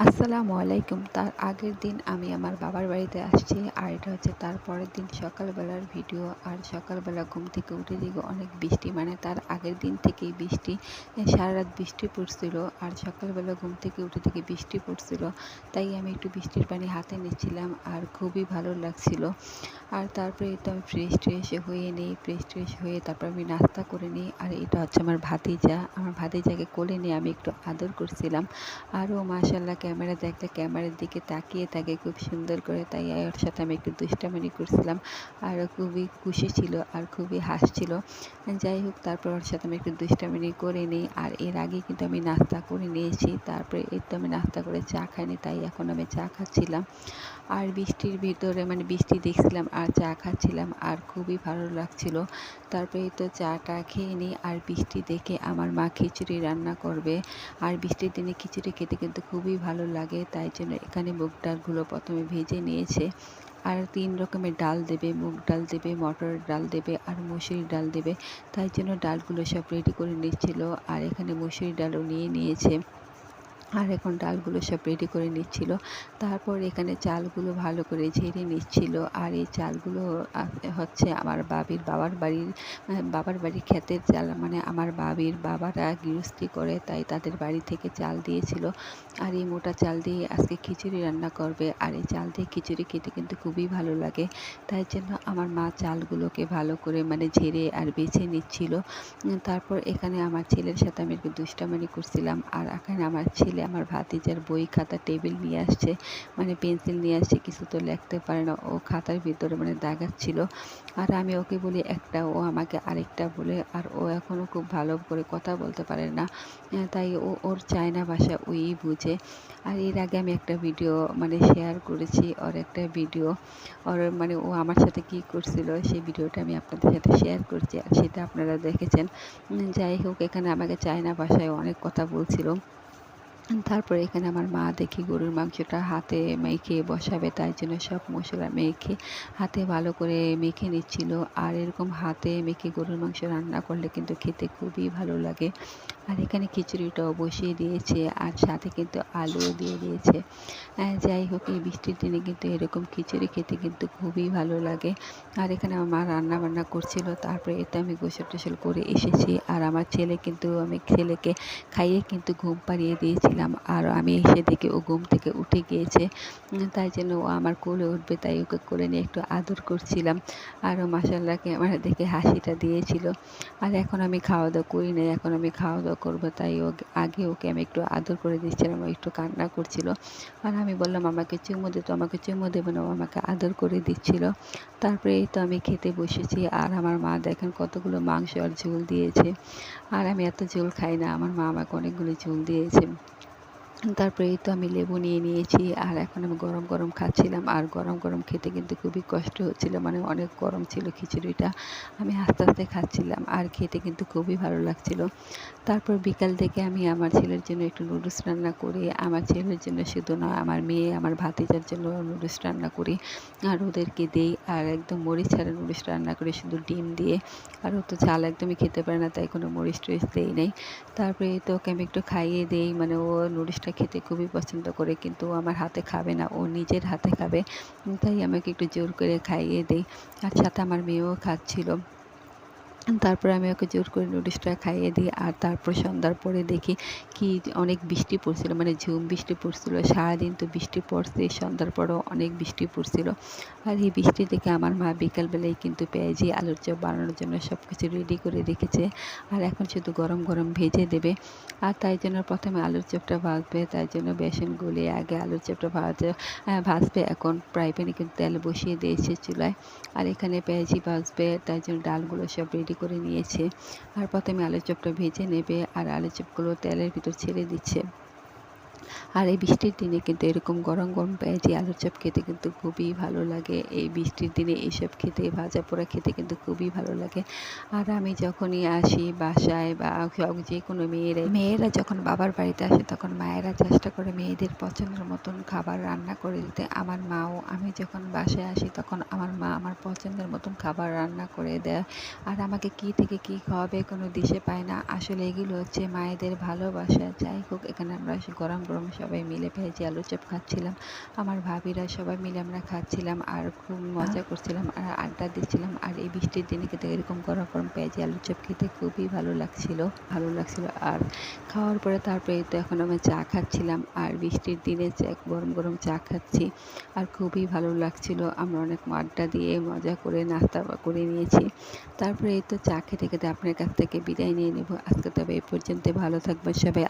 আসসালামু আলাইকুম। তার আগের দিন আমি আমার বাবার বাড়িতে আসছি, আর এটা হচ্ছে তার পরের দিন সকালবেলার ভিডিও। আর সকালবেলা ঘুম থেকে উঠে দেখি অনেক বৃষ্টি, মানে তার আগের দিন থেকেই বৃষ্টি, সারা রাত বৃষ্টি পড়ছিল। আর সকালবেলা ঘুম থেকে উঠে দেখি বৃষ্টি পড়ছিল, তাই আমি একটু বৃষ্টির পানি হাতে নিচ্ছিলাম আর খুবই ভালো লাগছিল। আর তারপরে তো আমি ফ্রেশ হয়ে নিই, ফ্রেশ হয়ে তারপর আমি নাস্তা করে নিই। আর এটা হচ্ছে আমার ভাতিজা, আমার ভাতিজাকে কোলে নিয়ে আমি একটু আদর করছিলাম। আর ও মাশাআল্লাহ ক্যামেরা দেখলে ক্যামেরার দিকে তাকিয়ে থাকে খুব সুন্দর করে, তাই ওর সাথে আমি একটু দুষ্টামি করছিলাম। আর ও খুবই খুশি ছিল আর খুবই হাসছিল। যাই হোক, তারপর ওর সাথে আমি একটু দুষ্টামি করে নিই। আর এর আগে কিন্তু আমি নাস্তা করে নিয়েছি, তারপরে এই তো আমি নাস্তা করে চা খাইনি, তাই এখন আমি চা খাচ্ছিলাম। আর বৃষ্টির ভিতরে মানে বৃষ্টি দেখছিলাম আর চা খাচ্ছিলাম আর খুবই ভালো লাগছিল। তারপরে এই তো চাটা খেয়ে নিই। আর বৃষ্টি দেখে আমার মা খিচুড়ি রান্না করবে। আর বৃষ্টির দিনে খিচুড়ি খেতে কিন্তু খুবই ভালো লাগে, তাই জন্য এখানে মুগ ডালগুলো প্রথমে ভেজে নিয়েছে। আর ৩ রকমের ডাল দেবে, মুগ ডাল দেবে, মটরের ডাল দেবে আর মসুরির ডাল দেবে, তাই জন্য ডালগুলো সব রেডি করে নিচ্ছিল। আর এখানে মসুরির ডালও নিয়ে নিয়েছে। আর এখন ডালগুলো সব রেডি করে নিচ্ছিল। তারপর এখানে চালগুলো ভালো করে ঝেড়ে নিচ্ছিল। আর এই চালগুলো হচ্ছে আমার বাবার বাড়ির ক্ষেতের চাল, মানে আমার বাবারা গৃহস্থী করে, তাই তাদের বাড়ি থেকে চাল দিয়েছিল। আর এই মোটা চাল দিয়ে আজকে খিচুড়ি রান্না করবে। আর এই চাল দিয়ে খিচুড়ি খেতে কিন্তু খুবই ভালো লাগে, তাই জন্য আমার মা চালগুলোকে ভালো করে মানে ঝেড়ে আর বেছে নিচ্ছিল। তারপর এখানে আমার ছেলের সাথে আমি একটু দুষ্টামি করছিলাম। আর এখানে আমার ছেলে আমার ভাতিজার বই খাতা টেবিল নিয়ে আসছে, মানে পেন্সিল নিয়ে আসছে, কিছু তো লিখতে পারে না, ও খাতার ভিতরে মানে দাগাচ্ছিল। আর আমি ওকে বলি একটা, ও আমাকে আরেকটা বলে। আর ও এখনও খুব ভালো করে কথা বলতে পারে না, তাই ওর চায়না ভাষা ওই বুঝে। আর এর আগে আমি একটা ভিডিও মানে শেয়ার করেছি, ওর একটা ভিডিও, ওর মানে ও আমার সাথে কী করছিল সেই ভিডিওটা আমি আপনাদের সাথে শেয়ার করছি, আর সেটা আপনারা দেখেছেন। যাই হোক, এখানে আমাকে চায়না ভাষায় অনেক কথা বলছিল। তারপরে এখানে আমার মা দেখি গরুর মাংসটা হাতে মেখে বসাবে, তাই জন্য সব মশলা মেখে হাতে ভালো করে মেখে নিচ্ছিল। আর এরকম হাতে মেখে গরুর মাংস রান্না করলে কিন্তু খেতে খুবই ভালো লাগে। আর এখানে খিচুড়িটাও বসিয়ে দিয়েছে আর সাথে কিন্তু আলুও দিয়ে দিয়েছে। যাই হোক, এই বৃষ্টির দিনে কিন্তু এরকম খিচুড়ি খেতে কিন্তু খুবই ভালো লাগে। আর এখানে আমার মা রান্না বান্না করছিল, তারপরে এতে আমি গোসল টোসল করে এসেছি। আর আমার আমি ছেলেকে খাইয়ে কিন্তু ঘুম পাড়িয়ে দিয়েছিলাম। আর আমি এসে দেখি ও ঘুম থেকে উঠে গিয়েছে, তাই জন্য ও আমার কোলে উঠবে, তাই ওকে কোলে নিয়ে একটু আদর করছিলাম। আর ও মাশাআল্লাহকে আমার দেখে হাসিটা দিয়েছিল। আর এখন আমি খাওয়া দাওয়া করি নাই, এখন আমি খাওয়া দাওয়া করবো, তাই আগে ওকে আমি একটু আদর করে দিচ্ছিলাম, ও একটু কান্না করছিল। আর আমি বললাম আমাকে চুমু দে, তো আমাকে চুমু দেবে না, ও আমাকে আদর করে দিচ্ছিল। তারপরে এই তো আমি খেতে বসেছি। আর আমার মা দেখেন কতগুলো মাংস আর ঝোল দিয়েছে। আর আমি এত ঝোল খাই না, আমার মা আমাকে অনেকগুলো ঝোল দিয়েছে। তারপরে এই তো আমি লেবু নিয়ে নিয়েছি। আর এখন আমি গরম গরম খাচ্ছিলাম। আর গরম গরম খেতে কিন্তু খুবই কষ্ট হচ্ছিল, মানে অনেক গরম ছিল খিচুড়িটা। আমি আস্তে আস্তে খাচ্ছিলাম আর খেতে কিন্তু খুবই ভালো লাগছিল। তারপর বিকাল থেকে আমি আমার ছেলের জন্য একটু নুডলস রান্না করি। আমার ছেলের জন্য শুধু নয়, আমার মেয়ে আমার ভাতিজার জন্য নুডলস রান্না করি আর ওদেরকে দেই। আর একদম মরিচ ছাড়া নুডলস রান্না করি শুধু ডিম দিয়ে। আর ও তো ঝাল একদমই খেতে পারে না, তাই কোনো মরিচ টরিচ দেই নাই। তারপরে তো ওকে আমি একটু খাইয়ে দেই, মানে ও নুডলসটা খেতে খুবই পছন্দ করে, কিন্তু ও আমার হাতে খাবে না, ও নিজের হাতে খাবে। তাই আমাকে একটু জোর করে খাইয়ে দেই। আর সাথে আমার মেয়েও খাচ্ছিল। তারপরে আমি ওকে জোর করে নুডলসটা খাইয়ে দিই। আর তারপর সন্ধ্যার পরে দেখি কি অনেক বৃষ্টি পড়ছিল, মানে ঝুম বৃষ্টি পড়ছিল, সারাদিন তো বৃষ্টি পড়ছে, সন্ধ্যার পরেও অনেক বৃষ্টি পড়ছিল। আর এই বৃষ্টি দেখে আমার মা বিকালবেলায় কিন্তু পেঁয়াজি আলুর চপ বানানোর জন্য সব কিছু রেডি করে রেখেছে। আর এখন শুধু গরম গরম ভেজে দেবে। আর তাই জন্য প্রথমে আলুর চপটা ভাজবে, তাই জন্য বেসন গলিয়ে আগে আলুর চপটা ভাজবে। এখন ফ্রাই প্যানে কিন্তু তেল বসিয়ে দিয়েছে চুলায়। আর এখানে পেঁয়াজি ভাজবে, তাই জন্য ডালগুলো সব রেডি করে নিয়েছে। আর প্রথমে আলুর চপটা ভেজে নেবে আর আলুর চপগুলো তেলের ভিতর ছেড়ে দিচ্ছে। আর এই বৃষ্টির দিনে কিন্তু এরকম গরম গরম পেঁয়াজি আলুর চপ খেতে কিন্তু খুবই ভালো লাগে। এই বৃষ্টির দিনে এইসব খেতে, ভাজা পোড়া খেতে কিন্তু খুবই ভালো লাগে। আর আমি যখনই আসি বাসায় বা যে কোনো মেয়েরা যখন বাবার বাড়িতে আসে, তখন মায়েরা চেষ্টা করে মেয়েদের পছন্দের মতন খাবার রান্না করে দিতে। আমার মাও, আমি যখন বাসায় আসি তখন আমার মা আমার পছন্দের মতন খাবার রান্না করে দেয়। আর আমাকে কী থেকে কী খাওয়াবে কোনো দিশে পায় না। আসলে এগুলো হচ্ছে মায়েদের ভালোবাসা। যাই হোক, এখানে আমরা গরম গরম সবাই মিলে ভেজে আলু চপ খাচ্ছিলাম। আমার ভাবিরা সবাই মিলে আমরা খাচ্ছিলাম আর খুব মজা করছিলাম আর আড্ডা দিচ্ছিলাম। আর এই বৃষ্টির দিনে কিন্তু এরকম গরম গরম পেঁয়াজি আলু চপ খেতে খুবই ভালো লাগছিল। আর খাওয়ার পরে তারপরে তো এখন আমি চা খাচ্ছিলাম আর বৃষ্টির দিনে গরম গরম চা খাচ্ছি আর খুবই ভালো লাগছিল। আমরা অনেক আড্ডা দিয়ে মজা করে নাস্তা করে নিয়েছি। তারপরে এই তো চা খেতে খেতে আপনার কাছ থেকে বিদায় নিয়ে নেব। আজকে তবে এই পর্যন্ত, ভালো থাকবেন সবাই।